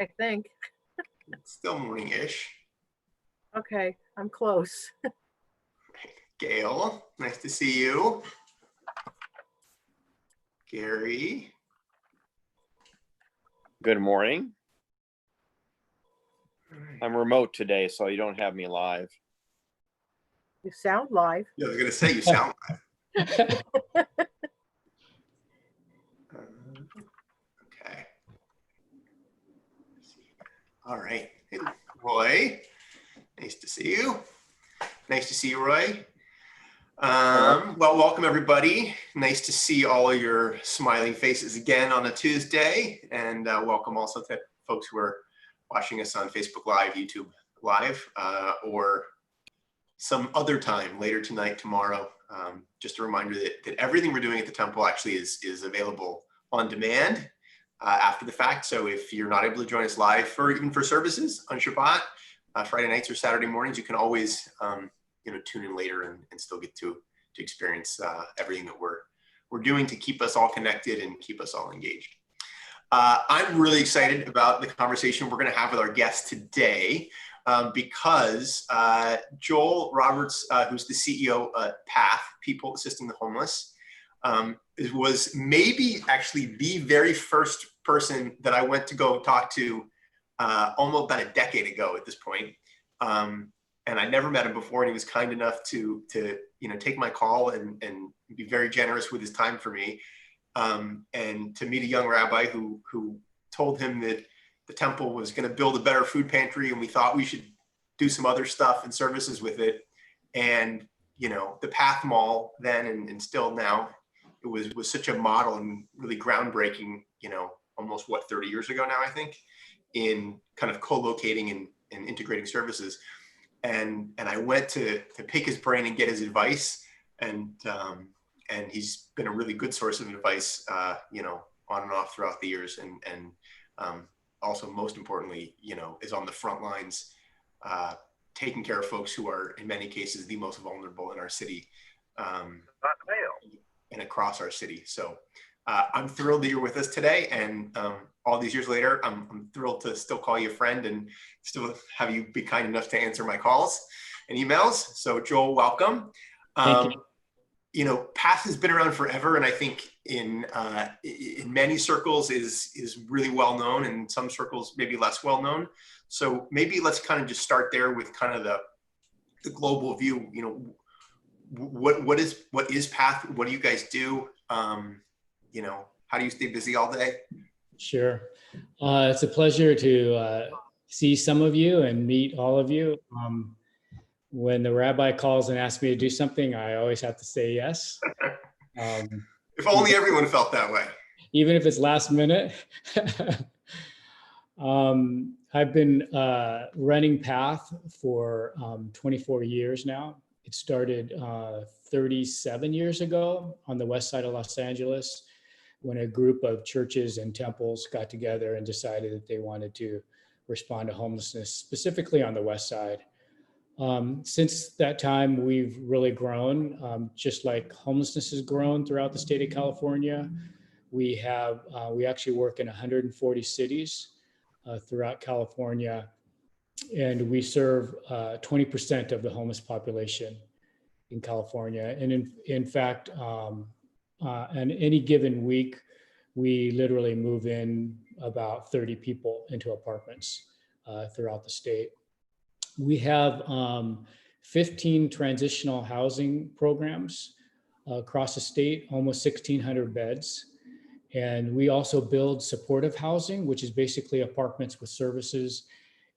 I think. It's still morning-ish. Okay, I'm close. Gail, nice to see you. Gary. Good morning. I'm remote today, so you don't have me live. You sound live. Yeah, I was going to say you sound live. Okay. All right. Hey, Roy, nice to see you. Nice to see you, Roy. Well, welcome everybody. Nice to see all of your smiling faces again on a Tuesday, and welcome also to folks who are watching us on Facebook Live, YouTube Live, or some other time later tonight, tomorrow. Just a reminder that everything we're doing at the temple actually is available on demand after the fact. So if you're not able to join us live even for services on Shabbat, Friday nights or Saturday mornings, you can always tune in later and still get to experience everything that we're doing to keep us all connected and keep us all engaged. I'm really excited about the conversation we're going to have with our guest today because Joel Roberts, who's the CEO of PATH, People Assisting the Homeless, was maybe actually the very first person that I went to go talk to almost about a decade ago at this point. And I never met him before, and he was kind enough to take my call and be very generous with his time for me. And to meet a young rabbi who told him that the temple was going to build a better food pantry, and we thought we should do some other stuff and services with it. And the Path Mall then and still now, it was such a model and really groundbreaking. Almost 30 years ago now, I think, in kind of co-locating and integrating services. And I went to pick his brain and get his advice, and he's been a really good source of advice, on and off throughout the years, and also most importantly, is on the front lines, taking care of folks who are in many cases the most vulnerable in our city, and across our city. So I'm thrilled that you're with us today, and all these years later, I'm thrilled to still call you a friend and still have you be kind enough to answer my calls and emails. So Joel, welcome. Thank you. PATH has been around forever, and I think in many circles is really well known, and some circles maybe less well known. So maybe let's kind of just start there with kind of the global view. What is PATH? What do you guys do? How do you stay busy all day? Sure. It's a pleasure to see some of you and meet all of you. When the rabbi calls and asks me to do something, I always have to say yes. If only everyone felt that way. Even if it's last minute. I've been running PATH for 24 years now. It started 37 years ago on the west side of Los Angeles, when a group of churches and temples got together and decided that they wanted to respond to homelessness, specifically on the west side. Since that time, we've really grown, just like homelessness has grown throughout the state of California. We actually work in 140 cities throughout California, and we serve 20% of the homeless population in California. And in fact, on any given week, we literally move in about 30 people into apartments throughout the state. We have 15 transitional housing programs across the state, almost 1,600 beds. And we also build supportive housing, which is basically apartments with services.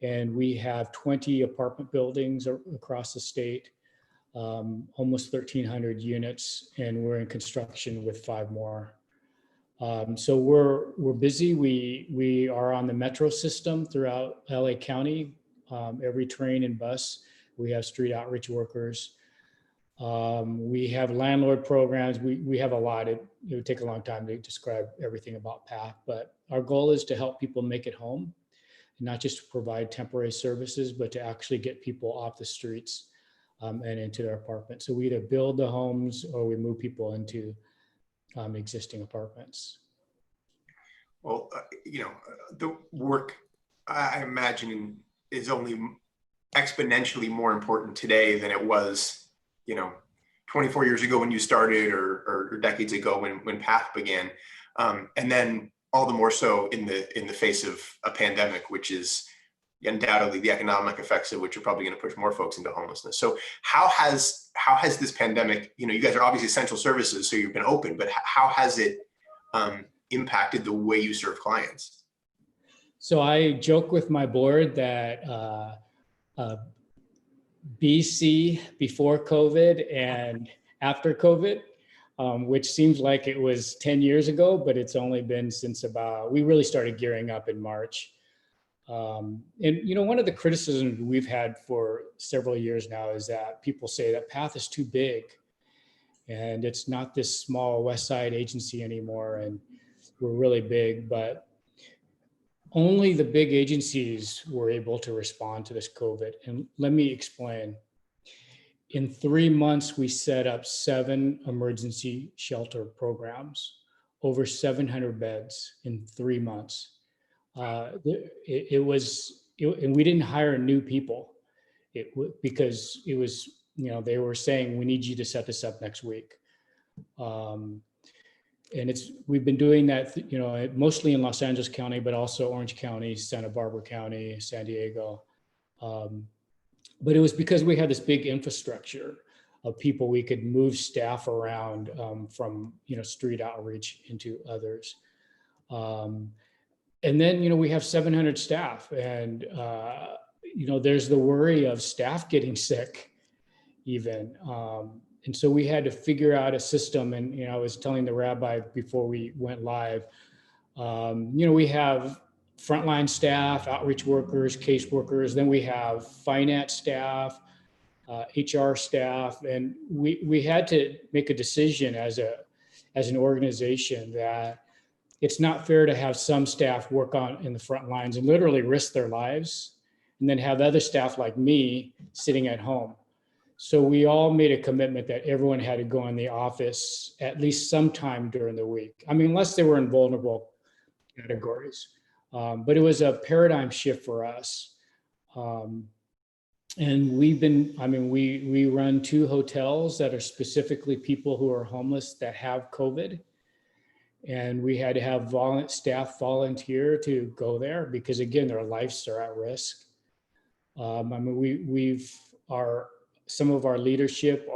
And we have 20 apartment buildings across the state, almost 1,300 units, and we're in construction with 5 more. So we're busy. We are on the metro system throughout LA County. Every train and bus, we have street outreach workers. We have landlord programs. We have a lot. It would take a long time to describe everything about PATH, but our goal is to help people make it home, not just to provide temporary services, but to actually get people off the streets and into their apartments. So we either build the homes or we move people into existing apartments. Well, the work I imagine is only exponentially more important today than it was, 24 years ago when you started, or decades ago when Path began, and then all the more so in the face of a pandemic, which is undoubtedly the economic effects of which are probably going to push more folks into homelessness. So how has this pandemic, you guys are obviously essential services, so you've been open, but how has it impacted the way you serve clients? So I joke with my board that BC, before COVID, and after COVID, which seems like it was 10 years ago, but it's only been since we really started gearing up in March. And one of the criticisms we've had for several years now is that people say that Path is too big and it's not this small West Side agency anymore, and we're really big, but only the big agencies were able to respond to this COVID. And let me explain. In 3 months, we set up 7 emergency shelter programs, over 700 beds in 3 months. And we didn't hire new people because it was, they were saying, we need you to set this up next week. And we've been doing that, mostly in Los Angeles County, but also Orange County, Santa Barbara County, San Diego. But it was because we had this big infrastructure of people. We could move staff around from, street outreach into others. And then, we have 700 staff, and, there's the worry of staff getting sick even. And so we had to figure out a system. And, I was telling the rabbi before we went live, we have frontline staff, outreach workers, case workers, then we have finance staff, HR staff. And we had to make a decision as an organization that it's not fair to have some staff work in the front lines and literally risk their lives, and then have other staff like me sitting at home. So we all made a commitment that everyone had to go in the office at least sometime during the week. I mean, unless they were in vulnerable categories. But it was a paradigm shift for us. And we run 2 hotels that are specifically people who are homeless that have COVID. And we had to have staff volunteer to go there because, again, their lives are at risk. Some of our leadership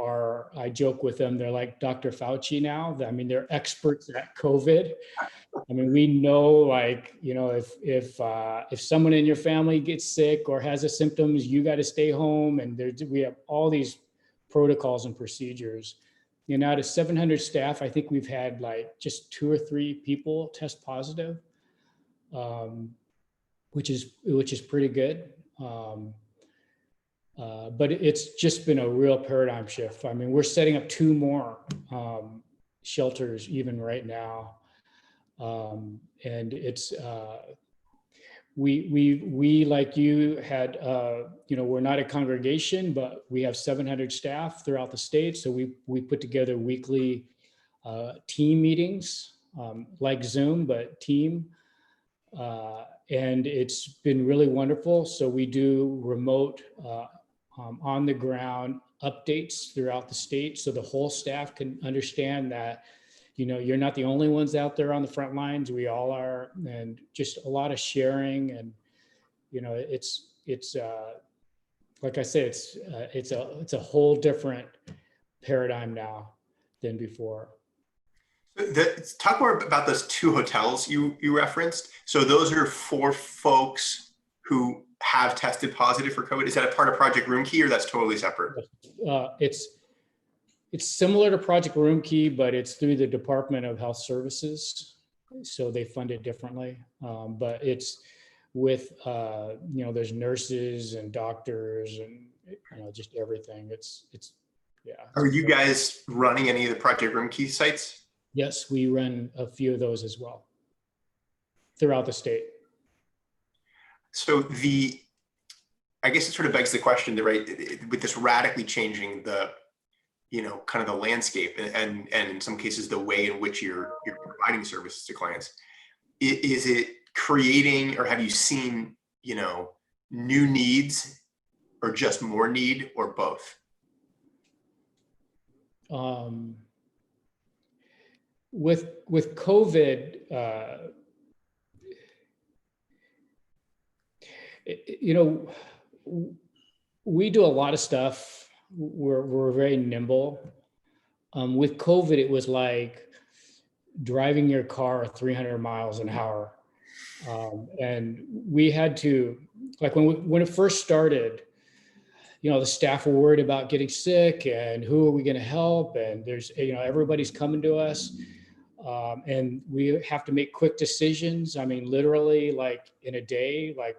I joke with them, they're like Dr. Fauci now. They're experts at COVID. We know, if someone in your family gets sick or has the symptoms, you got to stay home. And we have all these protocols and procedures. Out of 700 staff, I think we've had just 2 or 3 people test positive, which is pretty good. But it's just been a real paradigm shift. We're setting up 2 more shelters even right now. And it's, we like you had, we're not a congregation, but we have 700 staff throughout the state. So we put together weekly team meetings, like Zoom, but team. And it's been really wonderful. So we do remote on the ground updates throughout the state, so the whole staff can understand that, you're not the only ones out there on the front lines. We all are, and just a lot of sharing. And, it's like I said, it's a whole different paradigm now than before. Talk more about those 2 hotels you referenced. So those are for folks who have tested positive for COVID. Is that a part of Project Room Key, or that's totally separate? It's similar to Project Room Key, but it's through the Department of Health Services. So they fund it differently. But it's with, there's nurses and doctors and, just everything. Yeah. Are you guys running any of the Project Room Key sites? Yes, we run a few of those as well throughout the state. So I guess it sort of begs the question that, right, with this radically changing the, kind of the landscape and in some cases the way in which you're providing services to clients, is it creating, or have you seen new needs or just more need or both? With COVID, we do a lot of stuff. We're very nimble. With COVID, it was like driving your car 300 miles an hour. And we had to, like when it first started, the staff were worried about getting sick and who are we going to help? And there's, everybody's coming to us. And we have to make quick decisions. I mean, literally like in a day, like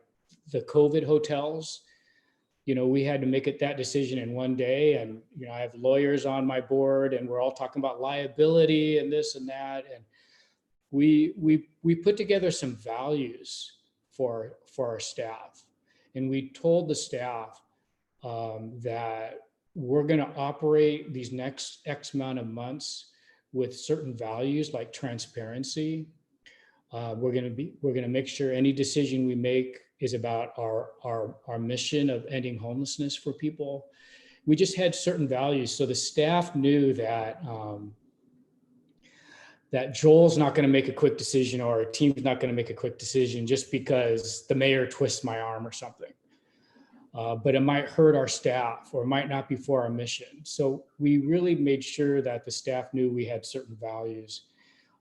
the COVID hotels, we had to make that decision in one day. And, I have lawyers on my board and we're all talking about liability and this and that. And we put together some values for our staff. And we told the staff that we're going to operate these next X amount of months with certain values like transparency. We're going to make sure any decision we make is about our mission of ending homelessness for people. We just had certain values. So the staff knew that that Joel's not going to make a quick decision or our team's not going to make a quick decision just because the mayor twists my arm or something. But it might hurt our staff or it might not be for our mission. So we really made sure that the staff knew we had certain values.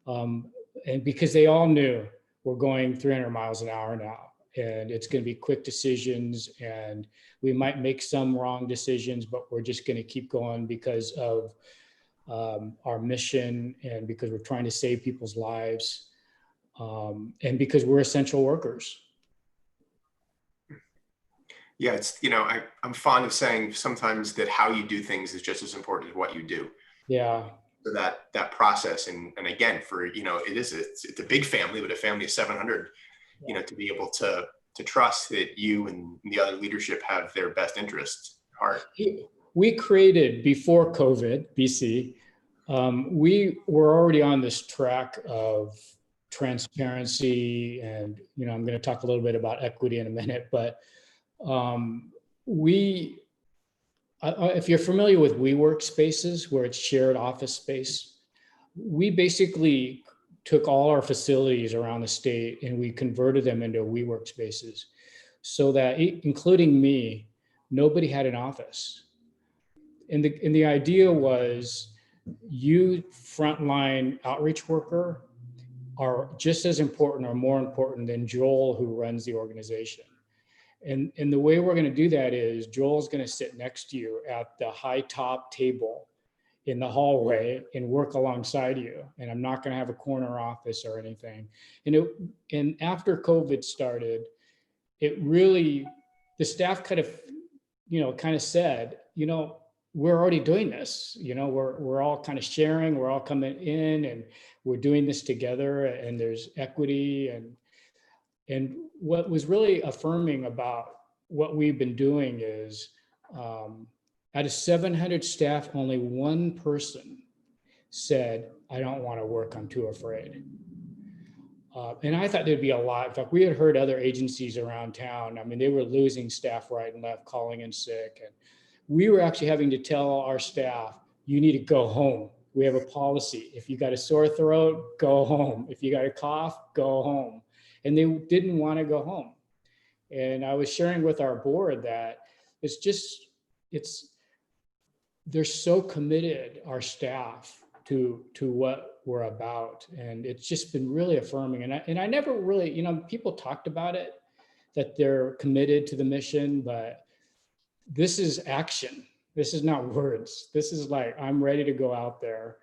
And because they all knew we're going 300 miles an hour now and it's going to be quick decisions and we might make some wrong decisions, but we're just going to keep going because of our mission and because we're trying to save people's lives and because we're essential workers. Yeah, it's, I'm fond of saying sometimes that how you do things is just as important as what you do. Yeah. So that process. And again, for, it's a big family, but a family of 700, to be able to trust that you and the other leadership have their best interests at heart. We created, before COVID, BC, we were already on this track of transparency and, I'm going to talk a little bit about equity in a minute, but if you're familiar with WeWork spaces where it's shared office space, we basically took all our facilities around the state and we converted them into WeWork spaces so that, including me, nobody had an office. And the idea was you frontline outreach worker are just as important or more important than Joel who runs the organization. And the way we're going to do that is Joel's going to sit next to you at the high top table in the hallway and work alongside you. And I'm not going to have a corner office or anything. And after COVID started, the staff kind of said, we're already doing this. We're all kind of sharing, we're all coming in and we're doing this together and there's equity and what was really affirming about what we've been doing is out of 700 staff, only one person said, I don't want to work, I'm too afraid. And I thought there'd be a lot. In fact, we had heard other agencies around town. I mean, they were losing staff right and left, calling in sick. And we were actually having to tell our staff, you need to go home. We have a policy. If you got a sore throat, go home. If you got a cough, go home. And they didn't want to go home. And I was sharing with our board that they're so committed, our staff, to what we're about. And it's just been really affirming. And I never really, people talked about it, that they're committed to the mission, but this is action. This is not words. This is like, I'm ready to go out there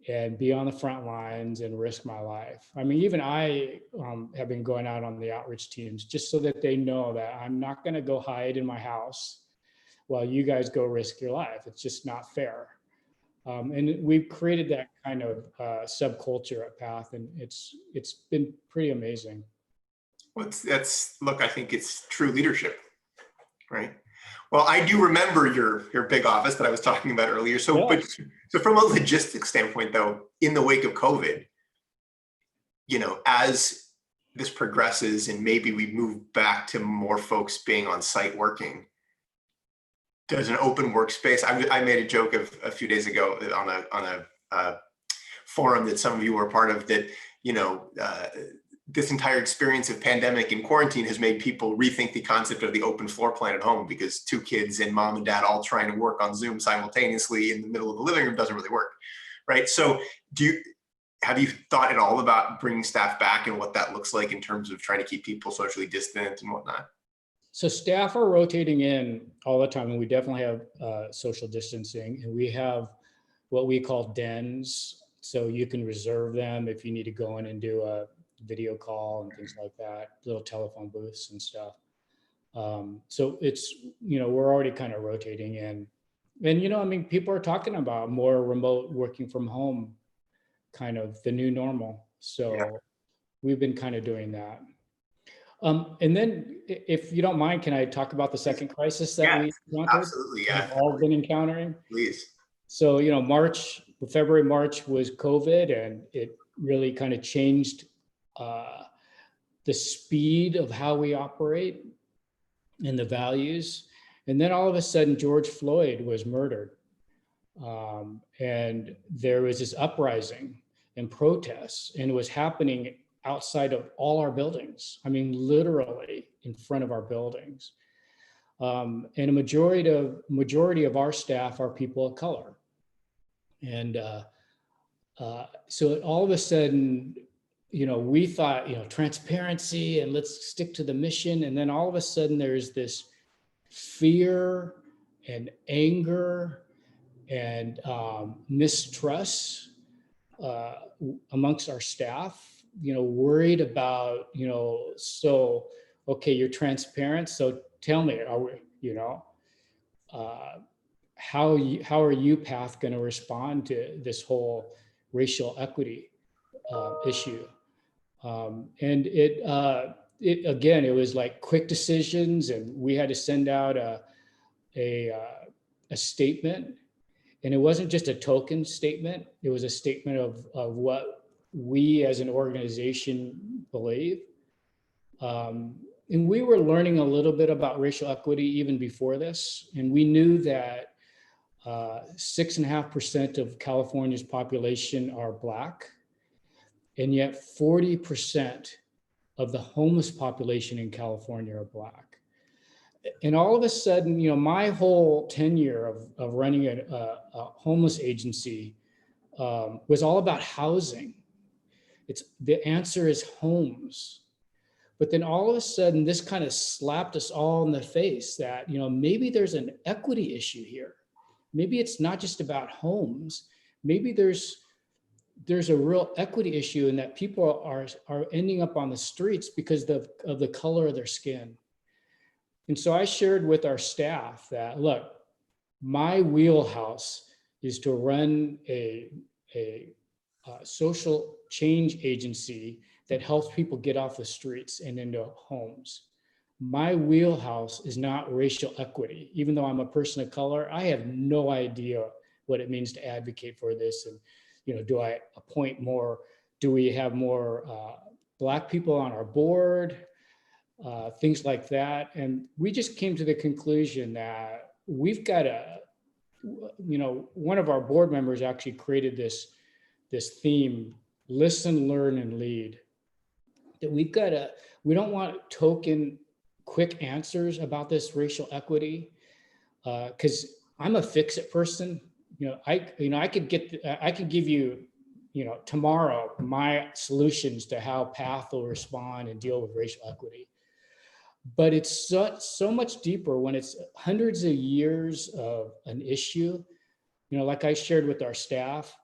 and be on the front lines and risk my life. I mean, even I have been going out on the outreach teams just so that they know that I'm not going to go hide in my house while you guys go risk your life. It's just not fair. And we've created that kind of subculture at PATH, and it's been pretty amazing. Well, look, I think it's true leadership, right? Well, I do remember your big office that I was talking about earlier. So, Yes. So from a logistics standpoint, though, in the wake of COVID, as this progresses and maybe we move back to more folks being on site working, does an open workspace, I made a joke of a few days ago on a forum that some of you were part of, that, you know, this entire experience of pandemic and quarantine has made people rethink the concept of the open floor plan at home, because 2 kids and mom and dad all trying to work on Zoom simultaneously in the middle of the living room doesn't really work, right? So have you thought at all about bringing staff back and what that looks like in terms of trying to keep people socially distant and whatnot? So staff are rotating in all the time, and we definitely have social distancing, and we have what we call dens. So you can reserve them if you need to go in and do a video call and things like that, little telephone booths and stuff. So it's, you know, we're already kind of rotating in. And, you know, I mean, people are talking about more remote working from home, kind of the new normal. So yeah, we've been kind of doing that. And then if you don't mind, can I talk about the second crisis that we encountered? Absolutely, yeah. We've all been encountering? Please. So, you know, February, March was COVID, and it really kind of changed the speed of how we operate and the values. And then all of a sudden, George Floyd was murdered. And there was this uprising and protests, and it was happening outside of all our buildings. I mean, literally in front of our buildings. And a majority of our staff are people of color. And so all of a sudden, you know, we thought, you know, transparency and let's stick to the mission. And then all of a sudden there's this fear and anger and mistrust amongst our staff, you know, worried about, you know, so, okay, you're transparent. So tell me, are we, you know, how are UPath going to respond to this whole racial equity issue? And it again, it was like quick decisions, and we had to send out a statement, and it wasn't just a token statement. It was a statement of what we as an organization believe. And we were learning a little bit about racial equity even before this. And we knew that 6.5% of California's population are Black. And yet 40% of the homeless population in California are Black. And all of a sudden, you know, my whole tenure of running a homeless agency was all about housing. The answer is homes. But then all of a sudden, this kind of slapped us all in the face that, you know, maybe there's an equity issue here. Maybe it's not just about homes. Maybe there's a real equity issue in that people are ending up on the streets because of the color of their skin. And so I shared with our staff that, look, my wheelhouse is to run a social change agency that helps people get off the streets and into homes. My wheelhouse is not racial equity. Even though I'm a person of color, I have no idea what it means to advocate for this. And, you know, do I appoint more? Do we have more Black people on our board? Things like that. And we just came to the conclusion that we've got to, you know, one of our board members actually created this theme, listen, learn, and lead. That we don't want token quick answers about this racial equity, because I'm a fix-it person. You know, I could give you, you know, tomorrow my solutions to how PATH will respond and deal with racial equity. But it's so much deeper when it's hundreds of years of an issue. You know, like I shared with our staff,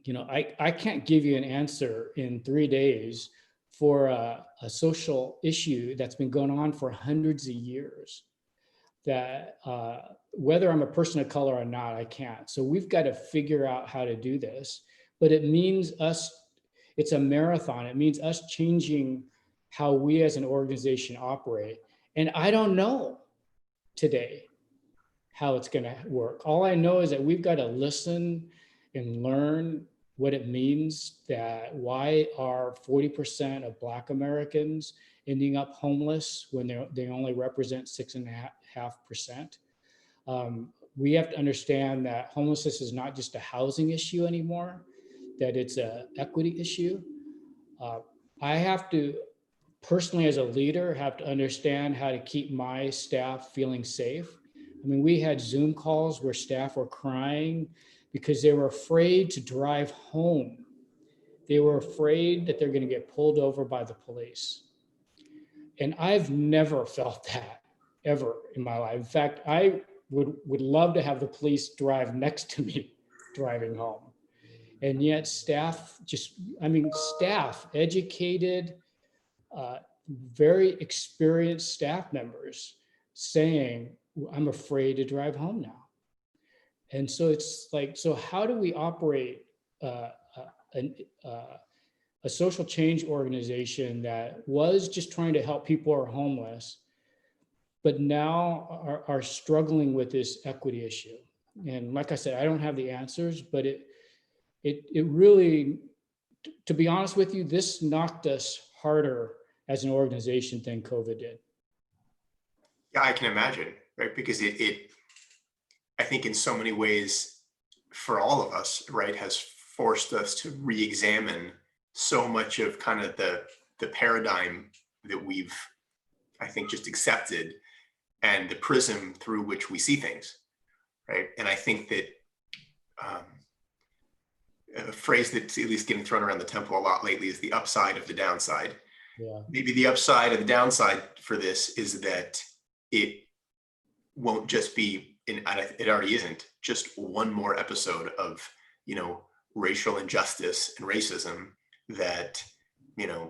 you know, I can't give you an answer in 3 days for a social issue that's been going on for hundreds of years. That whether I'm a person of color or not, I can't. So we've got to figure out how to do this. But it means it's a marathon. It means us changing how we as an organization operate. And I don't know today how it's going to work. All I know is that we've got to listen and learn what it means, that why are 40% of Black Americans ending up homeless when they only represent 6.5%. We have to understand that homelessness is not just a housing issue anymore, that it's an equity issue. I have to personally, as a leader, have to understand how to keep my staff feeling safe. I mean, we had Zoom calls where staff were crying because they were afraid to drive home. They were afraid that they're going to get pulled over by the police. And I've never felt that ever in my life. In fact, I would love to have the police drive next to me driving home. And yet staff staff, educated, very experienced staff members saying, I'm afraid to drive home now. And so it's like, so how do we operate a social change organization that was just trying to help people who are homeless, but now are struggling with this equity issue? And like I said, I don't have the answers, but it really, to be honest with you, this knocked us harder as an organization than COVID did. Yeah, I can imagine, right? Because it I think in so many ways for all of us, right, has forced us to re-examine so much of kind of the paradigm that we've, I think, just accepted, and the prism through which we see things, right? And I think that a phrase that's at least getting thrown around the temple a lot lately is the upside of the downside. Yeah. Maybe the upside of the downside for this is that it won't just be, it already isn't, just one more episode of, racial injustice and racism that,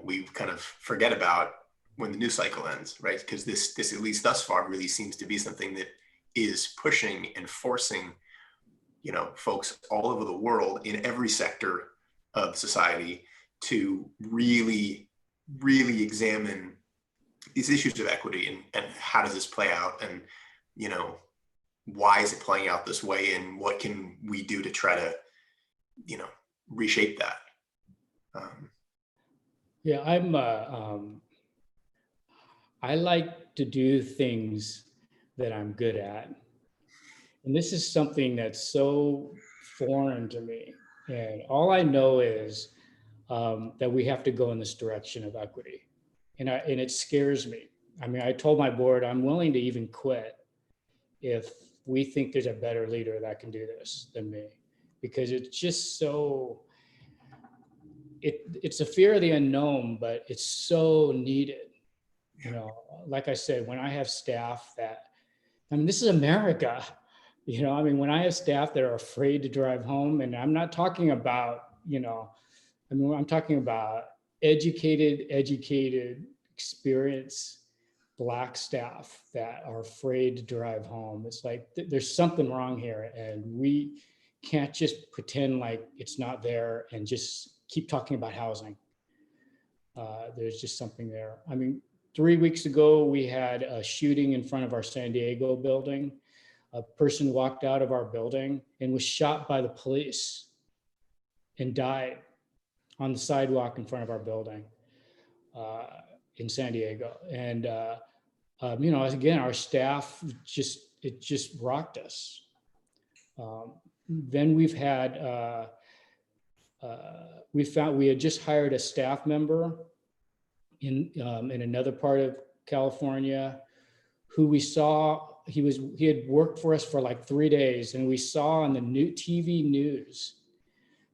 we kind of forget about when the news cycle ends, right? Because this, at least thus far, really seems to be something that is pushing and forcing, folks all over the world in every sector of society to really, really examine these issues of equity and how does this play out, and, why is it playing out this way, and what can we do to try to, reshape that? Yeah, I like to do things that I'm good at. And this is something that's so foreign to me. And all I know is that we have to go in this direction of equity. And it scares me. I mean, I told my board I'm willing to even quit if we think there's a better leader that can do this than me, because it's just so, it's a fear of the unknown, but it's so needed. Like I said, when I have staff that, this is America, when I have staff that are afraid to drive home, and I'm not talking about, I'm talking about educated, experienced Black staff that are afraid to drive home. It's like, there's something wrong here, and we can't just pretend like it's not there and just keep talking about housing. There's just something there. 3 weeks ago, we had a shooting in front of our San Diego building. A person walked out of our building and was shot by the police and died on the sidewalk in front of our building in San Diego. And, again, our staff just rocked us. Then we've had, we had just hired a staff member in another part of California who we saw, he had worked for us for like 3 days, and we saw on the new TV news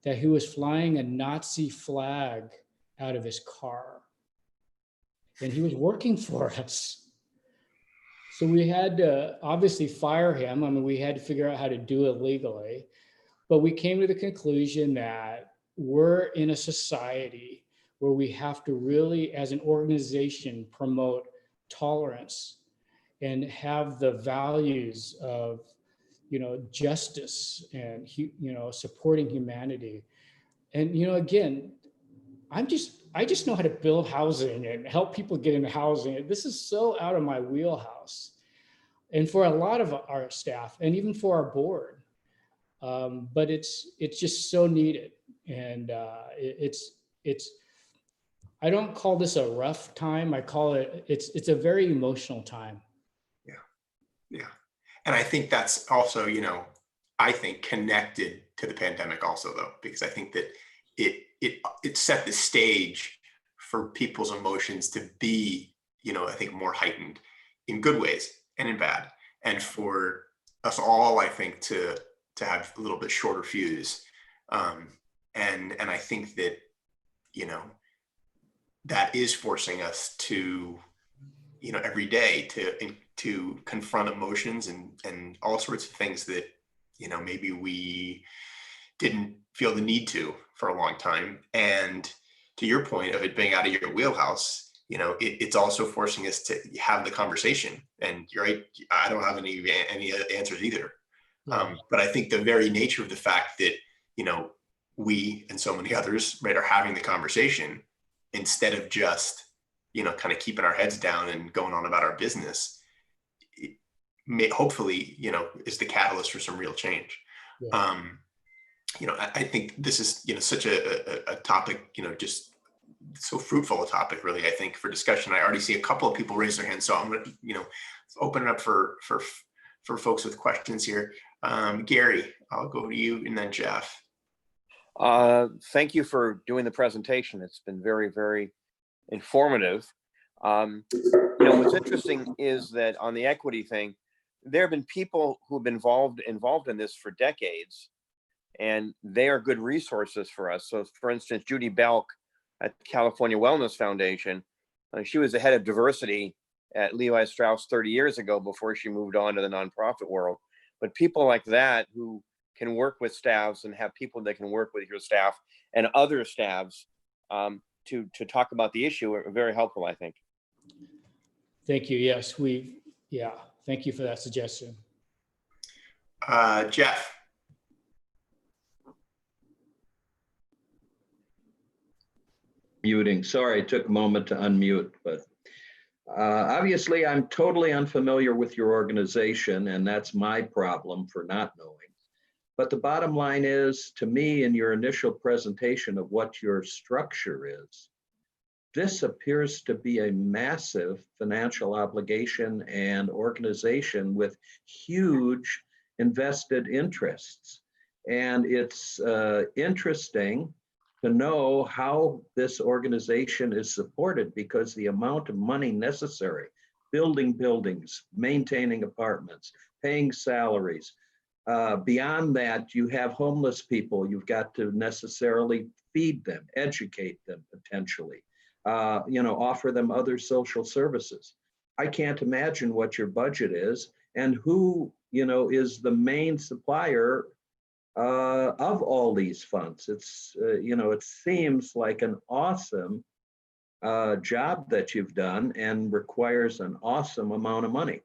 that he was flying a Nazi flag out of his car, and he was working for us. So we had to obviously fire him. We had to figure out how to do it legally, but we came to the conclusion that we're in a society where we have to really, as an organization, promote tolerance and have the values of, justice and, supporting humanity. And, again, I just know how to build housing and help people get into housing. This is so out of my wheelhouse. And for a lot of our staff, and even for our board, but it's just so needed. And it's I don't call this a rough time. I call it's a very emotional time. Yeah. And I think that's also, I think connected to the pandemic also though, because I think that it set the stage for people's emotions to be, I think more heightened in good ways and in bad. And for us all, I think to have a little bit shorter fuse. And I think that, that is forcing us to, every day to confront emotions and all sorts of things that, maybe we didn't feel the need to for a long time. And to your point of it being out of your wheelhouse, it's also forcing us to have the conversation. And you're right, I don't have any answers either. But I think the very nature of the fact that, we and so many others, right, are having the conversation instead of just, kind of keeping our heads down and going on about our business, it may, hopefully, is the catalyst for some real change. Yeah. I think this is, such a topic, just so fruitful a topic, really, I think, for discussion. I already see a couple of people raise their hands, so I'm going to, open it up for folks with questions here. Gary, I'll go to you, and then Jeff. Thank you for doing the presentation. It's been very, very informative. What's interesting is that on the equity thing, there have been people who've been involved in this for decades, and they are good resources for us. So, for instance, Judy Belk at the California Wellness Foundation, she was the head of diversity at Levi Strauss 30 years ago before she moved on to the nonprofit world. But people like that who can work with staffs and have people that can work with your staff and other staffs to talk about the issue are very helpful, I think. Thank you. Yes, thank you for that suggestion. Jeff. Muting. Sorry, it took a moment to unmute, but obviously I'm totally unfamiliar with your organization, and that's my problem for not knowing. But the bottom line is, to me, in your initial presentation of what your structure is, this appears to be a massive financial obligation and organization with huge invested interests. And it's interesting to know how this organization is supported, because the amount of money necessary, building buildings, maintaining apartments, paying salaries. Beyond that, you have homeless people. You've got to necessarily feed them, educate them potentially, offer them other social services. I can't imagine what your budget is and who, is the main supplier of all these funds. It's, it seems like an awesome job that you've done and requires an awesome amount of money.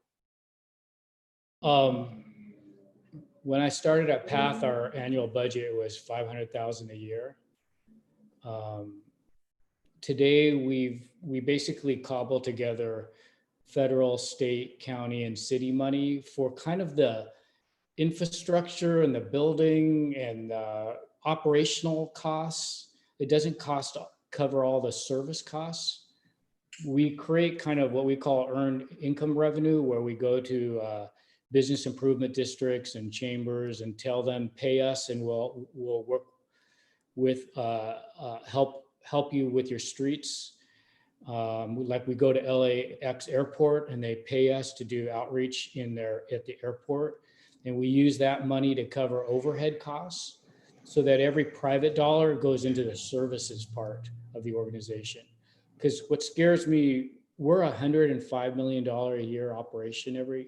When I started at Path, our annual budget was $500,000 a year. Today, we basically cobble together federal, state, county, and city money for kind of the infrastructure and the building and operational costs. It doesn't cover all the service costs. We create kind of what we call earned income revenue, where we go to business improvement districts and chambers and tell them, pay us, and we'll work with help you with your streets. Like we go to LAX airport and they pay us to do outreach at the airport. And we use that money to cover overhead costs so that every private dollar goes into the services part of the organization. Because what scares me, we're a $105 million a year operation every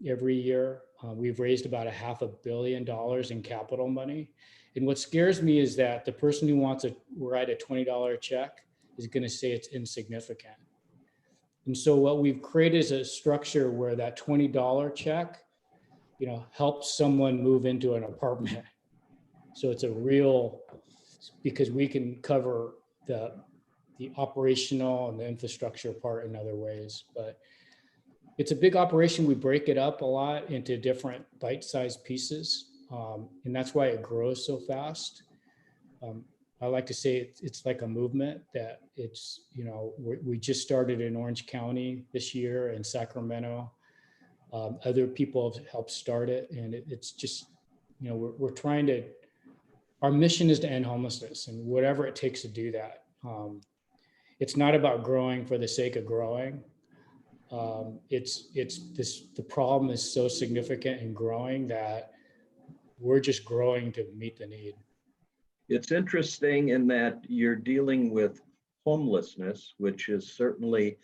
year. We've raised about $500 million in capital money. And what scares me is that the person who wants to write a $20 check is going to say it's insignificant. And so what we've created is a structure where that $20 check, helps someone move into an apartment. So it's because we can cover the operational and the infrastructure part in other ways. But it's a big operation. We break it up a lot into different bite-sized pieces. And that's why it grows so fast. I like to say it's like a movement that it's, we just started in Orange County this year, in Sacramento. Other people have helped start it, and it's just, we're trying to, our mission is to end homelessness, and whatever it takes to do that. It's not about growing for the sake of growing. The problem is so significant and growing that we're just growing to meet the need. It's interesting in that you're dealing with homelessness, which is certainly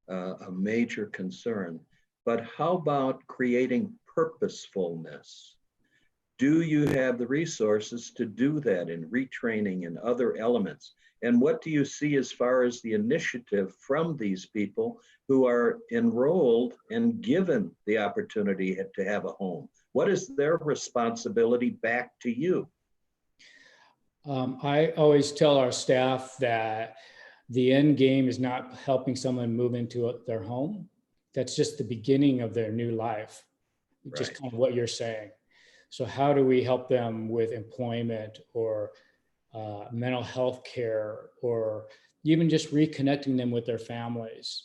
a major concern. But how about creating purposefulness? Do you have the resources to do that in retraining and other elements? And what do you see as far as the initiative from these people who are enrolled and given the opportunity to have a home? What is their responsibility back to you? I always tell our staff that the end game is not helping someone move into their home. That's just the beginning of their new life, just kind of what you're saying. So how do we help them with employment or mental health care, or even just reconnecting them with their families?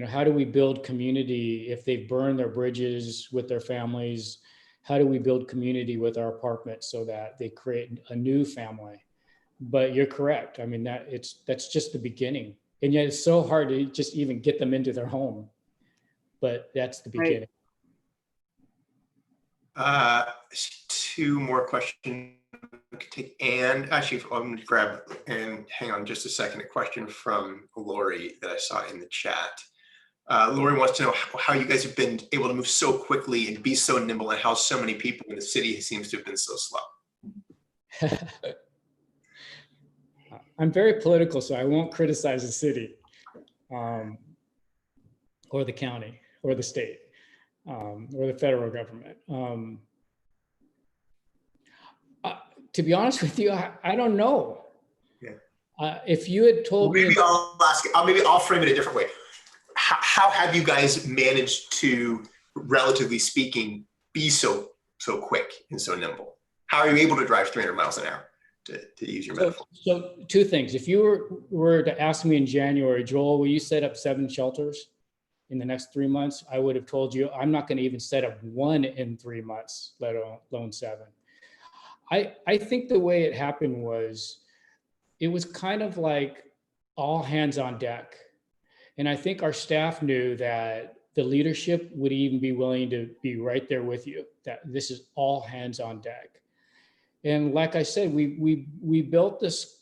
How do we build community if they've burned their bridges with their families? How do we build community with our apartments so that they create a new family? But you're correct. I mean, that's just the beginning. And yet it's so hard to just even get them into their home. But that's the beginning. Two more questions. I could take, and actually, I'm going to grab and hang on just a second. A question from Lori that I saw in the chat. Lori wants to know how you guys have been able to move so quickly and be so nimble, and how so many people in the city seems to have been so slow. I'm very political, so I won't criticize the city or the county or the state or the federal government. To be honest with you, I don't know. Yeah. If you had told me, maybe I'll ask. Maybe I'll frame it a different way. How have you guys managed to, relatively speaking, be so quick and so nimble? How are you able to drive 300 miles an hour, to use your metaphor? So two things. If you were to ask me in January, Joel, will you set up 7 shelters in the next 3 months? I would have told you I'm not going to even set up 1 in 3 months, let alone 7. I think the way it happened was, it was kind of like all hands on deck. And I think our staff knew that the leadership would even be willing to be right there with you, that this is all hands on deck. And like I said, we built this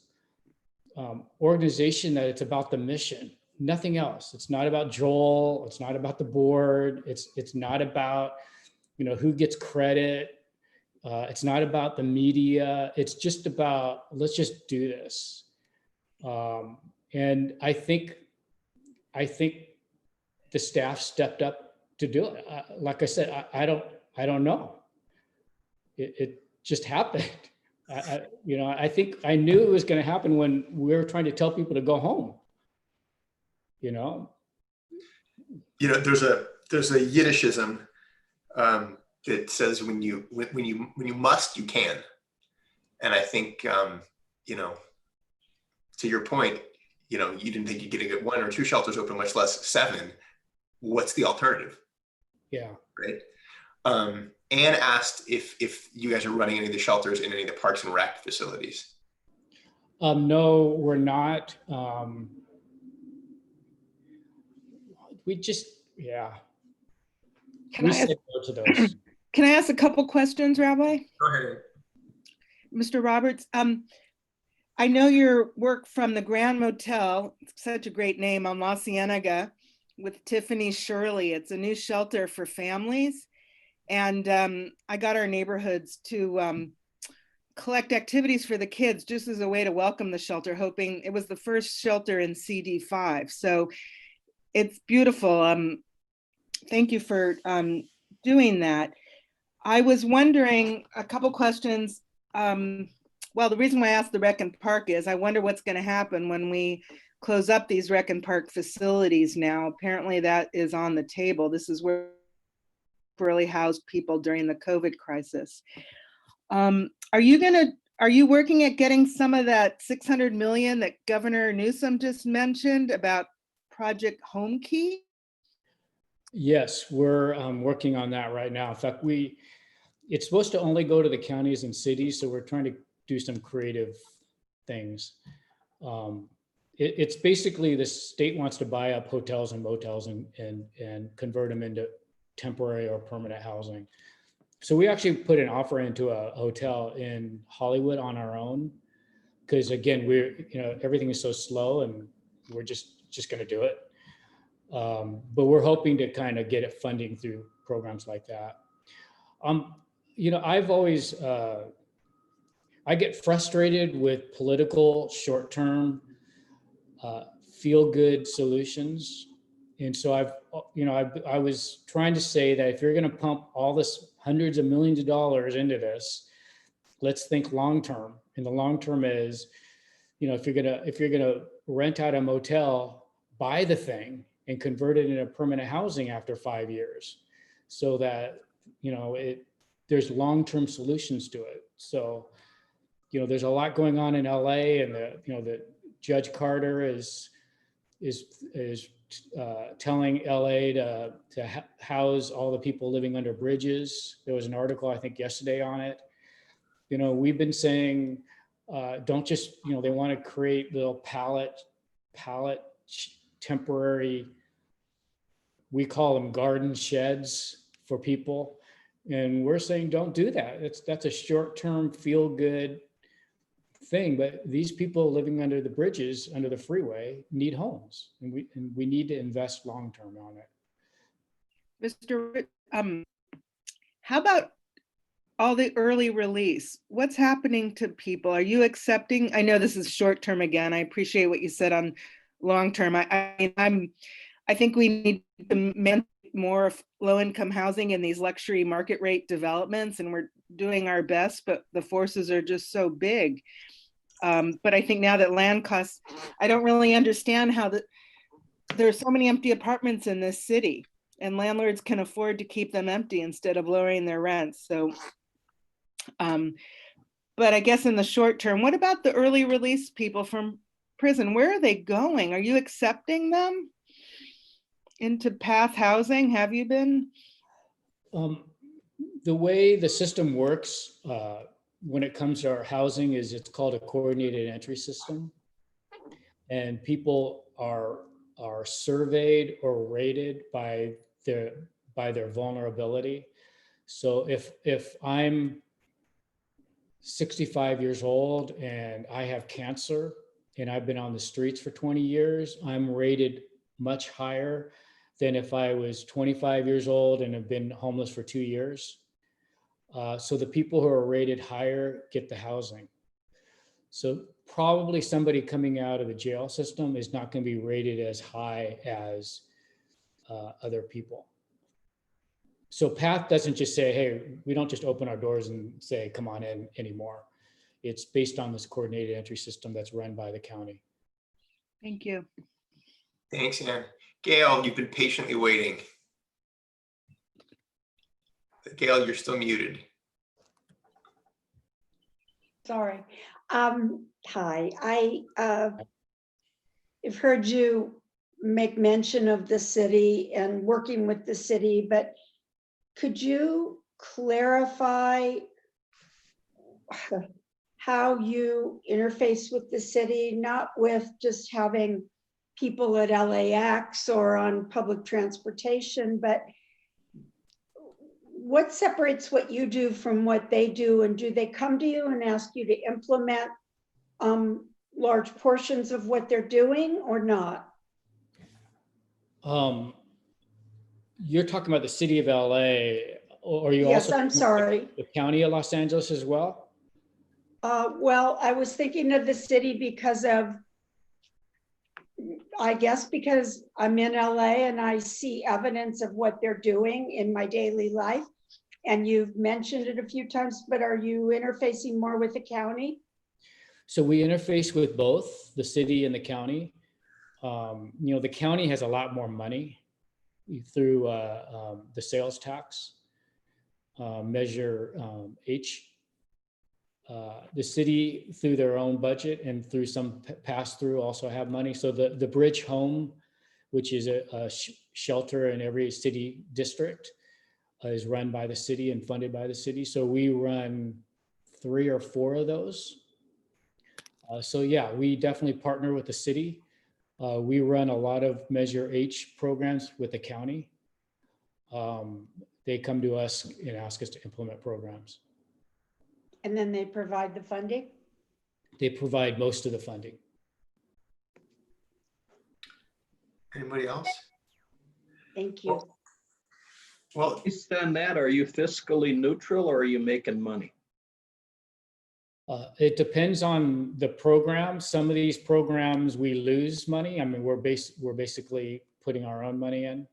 organization that it's about the mission, nothing else. It's not about Joel. It's not about the board. It's not about, who gets credit. It's not about the media. It's just about, let's just do this. And I think the staff stepped up to do it. Like I said, I don't know. It just happened. I think I knew it was going to happen when we were trying to tell people to go home. There's a Yiddishism that says when you must, you can. And I think to your point, you didn't think you'd get 1 or 2 shelters open, much less 7. What's the alternative? Yeah. Right. Anne asked if you guys are running any of the shelters in any of the parks and rec facilities. No, we're not. We just, yeah. Can I ask a couple questions, Rabbi? Go ahead. Mr. Roberts, I know your work from the Grand Motel, such a great name, on La Cienega with Tiffany Shirley. It's a new shelter for families. And I got our neighborhoods to collect activities for the kids just as a way to welcome the shelter, hoping it was the first shelter in CD5. So it's beautiful. Thank you for doing that. I was wondering a couple questions. Well, the reason why I asked the Rec and Park is I wonder what's going to happen when we close up these Rec and Park facilities now. Apparently that is on the table. This is where really housed people during the COVID crisis. Are you going to Are you working at getting some of that 600 million that Governor Newsom just mentioned about Project Home Key? Yes, we're working on that right now. In fact, it's supposed to only go to the counties and cities, so we're trying to do some creative things. It's basically the state wants to buy up hotels and motels and convert them into temporary or permanent housing. So we actually put an offer into a hotel in Hollywood on our own, because again, everything is so slow and we're just going to do it. But we're hoping to kind of get it funding through programs like that. I've always, I get frustrated with political short-term feel-good solutions. And so I was trying to say that if you're going to pump all this hundreds of millions of dollars into this, let's think long-term. And the long-term is, if you're gonna rent out a motel, buy the thing and convert it into permanent housing after 5 years, so that there's long-term solutions to it. So there's a lot going on in LA, and the Judge Carter is telling LA to house all the people living under bridges. There was an article, I think, yesterday on it. We've been saying, don't just, they want to create little pallet temporary, we call them garden sheds for people. And we're saying, don't do that. That's a short-term feel-good thing, but these people living under the bridges, under the freeway, need homes, and we need to invest long-term on it. Mr. How about all the early release? What's happening to people? Are you accepting? I know this is short-term again. I appreciate what you said on long-term. I think we need to mandate more low-income housing in these luxury market rate developments, and we're doing our best, but the forces are just so big. But I think now that land costs, I don't really understand how there's so many empty apartments in this city, and landlords can afford to keep them empty instead of lowering their rents. So, but I guess in the short term, what about the early release people from prison? Where are they going? Are you accepting them into path housing? Have you been? The way the system works when it comes to our housing is it's called a coordinated entry system, and people are surveyed or rated by their vulnerability. So if I'm 65 years old and I have cancer and I've been on the streets for 20 years, I'm rated much higher than if I was 25 years old and have been homeless for 2 years. So the people who are rated higher get the housing. So probably somebody coming out of the jail system is not going to be rated as high as other people. So PATH doesn't just say, hey, we don't just open our doors and say, come on in anymore. It's based on this coordinated entry system that's run by the county. Thank you. Thanks, Ann. Gail, you've been patiently waiting. Gail, you're still muted. Sorry. Hi, I've heard you make mention of the city and working with the city, but could you clarify how you interface with the city, not with just having people at LAX or on public transportation, but what separates what you do from what they do? And do they come to you and ask you to implement large portions of what they're doing or not? You're talking about the city of LA, or are you Yes, also I'm sorry. the county of Los Angeles as well? Well, I was thinking of the city because of, I guess because I'm in LA and I see evidence of what they're doing in my daily life. And you've mentioned it a few times, but are you interfacing more with the county? So we interface with both the city and the county. The county has a lot more money through the sales tax, Measure H. The city, through their own budget and through some pass-through, also have money. So the Bridge Home, which is a shelter in every city district, is run by the city and funded by the city. So we run 3 or 4 of those. So yeah, we definitely partner with the city. We run a lot of Measure H programs with the county. They come to us and ask us to implement programs. And then they provide the funding? They provide most of the funding. Anybody else? Thank you. Well, Based on that, are you fiscally neutral or are you making money? It depends on the program. Some of these programs we lose money. I mean, we're basically putting our own money in.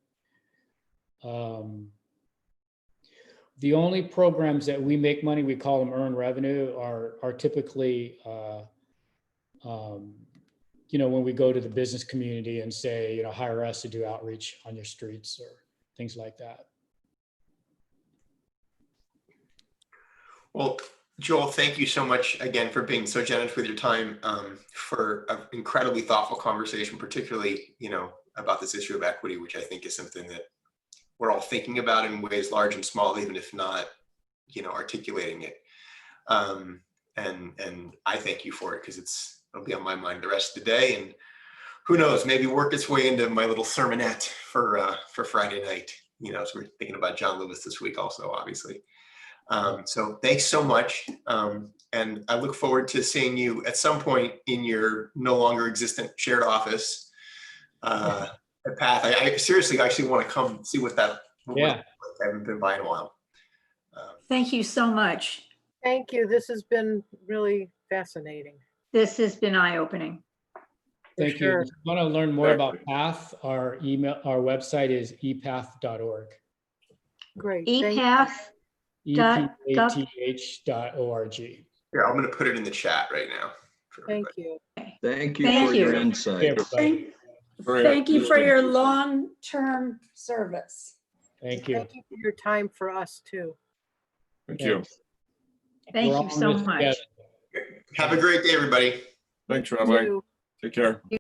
The only programs that we make money, we call them earned revenue, are typically, you know, when we go to the business community and say, you know, hire us to do outreach on your streets or things like that. well, Joel, thank you so much again for being so generous with your time, for an incredibly thoughtful conversation, particularly, you know, about this issue of equity, which I think is something that we're all thinking about in ways large and small, even if not, you know, articulating it. And I thank you for it because it'll be on my mind the rest of the day. And who knows, maybe work its way into my little sermonette for Friday night. You know, so we're thinking about John Lewis this week also, obviously. So thanks so much. And I look forward to seeing you at some point in your no longer existent shared office at Path. I seriously actually want to come see what that would look like. I haven't been by in a while. Thank you so much. Thank you. This has been really fascinating. This has been eye-opening. Thank you. If you want to learn more about PATH, our website is epath.org. Great. thank you. EPATH. epath.org. Here, I'm going to put it in the chat right now. for Thank everybody. you. Thank you Thank for you. your insight. Thank you for your long-term service. Thank you. Thank you for your time for us too. Thank you. Thank We're all you in so this much. together. Have a great day, everybody. Thanks, Rabbi. You. Take care.